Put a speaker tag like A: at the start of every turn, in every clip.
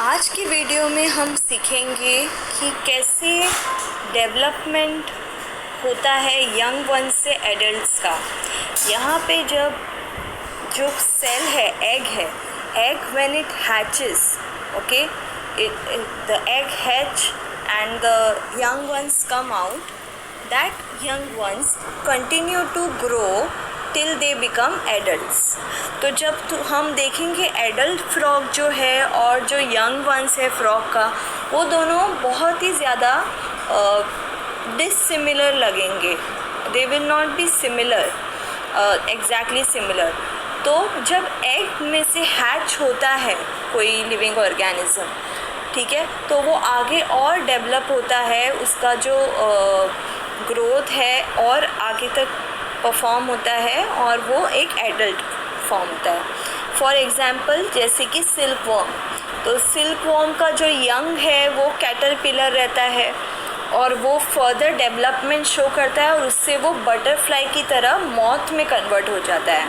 A: आज की वीडियो में हम सीखेंगे कि कैसे डेवलपमेंट होता है यंग वन से एडल्ट्स का। यहाँ पे जब जो सेल है, egg when it hatches, okay, the egg hatch and the young ones come out. That young ones continue to grow till they become adults. तो जब हम देखेंगे एडल्ट फ्रॉग जो है और जो यंग वंस है फ्रॉग का, वो दोनों बहुत ही ज़्यादा डिसिमिलर लगेंगे. They will not be similar, exactly similar. तो जब एग में से हैच होता है कोई लिविंग ऑर्गेनिज्म, ठीक है, तो वो आगे और डेवलप होता है, उसका जो ग्रोथ है और आगे तक परफॉर्म होता है और वो एक एडल्ट फॉर्म होता है. फॉर एग्ज़ाम्पल जैसे कि सिल्क वर्म, तो सिल्क वर्म का जो यंग है वो कैटरपिलर रहता है और वो फर्दर डेवलपमेंट शो करता है और उससे वो बटरफ्लाई की तरह मॉथ में कन्वर्ट हो जाता है.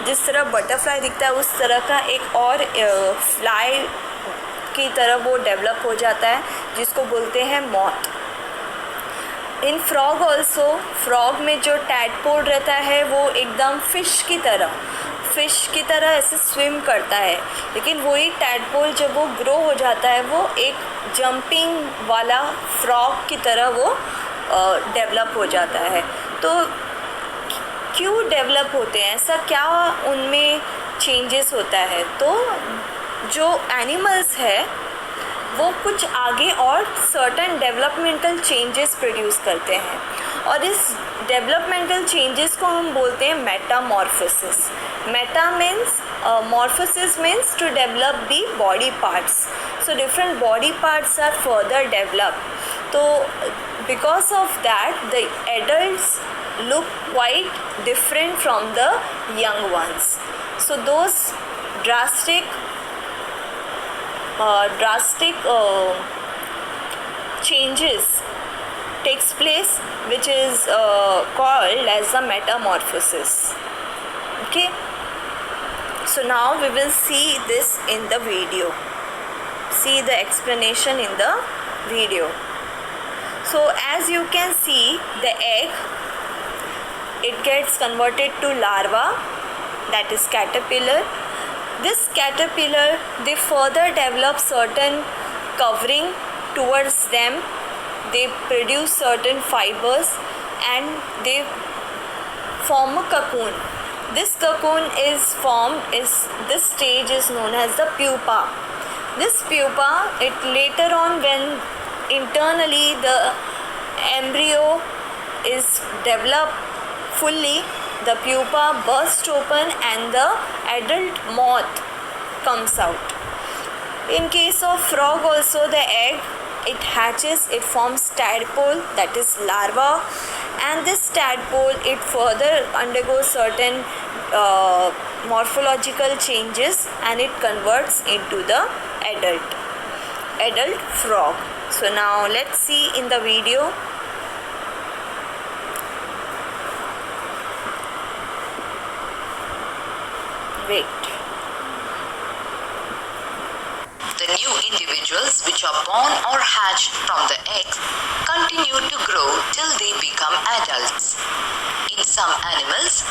A: जिस तरह बटरफ्लाई दिखता है उस तरह का एक और फ्लाई की तरह वो डेवलप हो जाता है, जिसको बोलते हैं मॉथ. इन फ्रॉग ऑल्सो, फ्रॉग में जो टैडपोल रहता है वो एकदम फिश की तरह ऐसे स्विम करता है, लेकिन वही टैडपोल जब वो ग्रो हो जाता है वो एक जंपिंग वाला फ्रॉग की तरह वो डेवलप हो जाता है. तो क्यों डेवलप होते हैं, ऐसा क्या उनमें चेंजेस होता है? तो जो एनिमल्स है वो कुछ आगे और सर्टन डेवलपमेंटल चेंजेस प्रोड्यूस करते हैं और इस डेवलपमेंटल चेंजेस को हम बोलते हैं Metamorphosis. Meta means morphosis means to develop the body parts. So different body parts are further developed. So because of that the adults look quite different from the young ones. So those drastic changes takes place, which is called as the metamorphosis. Okay, so now we will see this in the video. See the explanation in the video. So as you can see, the egg, it gets converted to larva, that is caterpillar. This caterpillar, they further develop certain covering towards them. They produce certain fibers and they form a cocoon. This cocoon is formed, this stage is known as the pupa. This pupa, it later on when internally the embryo is developed fully, the pupa bursts open and the adult moth comes out. In case of frog also, the egg, it hatches, it forms tadpole, that is larva, and this tadpole, it further undergoes certain morphological changes and it converts into the adult frog. So now let's see in the video. Wait.
B: The new individuals which are born or hatched from the eggs continue to grow till they become adults. In some animals,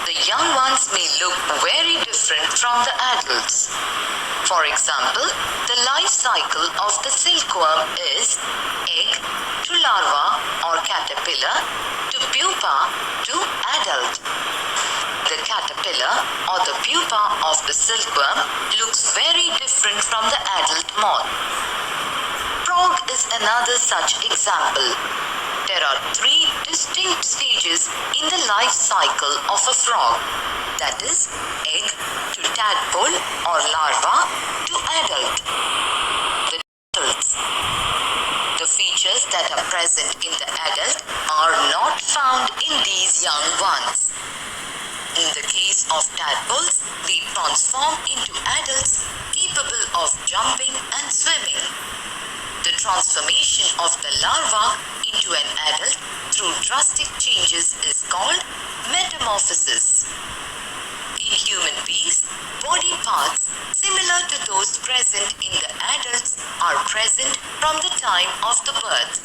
B: the young ones may look very different from the adults. For example, the life cycle of the silkworm is egg to larva or caterpillar to pupa to adult. The caterpillar or the pupa of the silkworm looks very different from the adult moth. Frog is another such example. There are 3 distinct stages in the life cycle of a frog, that is egg to tadpole or larva to adult. The features that are present in the adult are not found in these young ones. In the case of tadpoles, they transform into adults capable of jumping and swimming. The transformation of the larva into an adult through drastic changes is called metamorphosis. In human beings, body parts similar to those present in the adults are present from the time of the birth.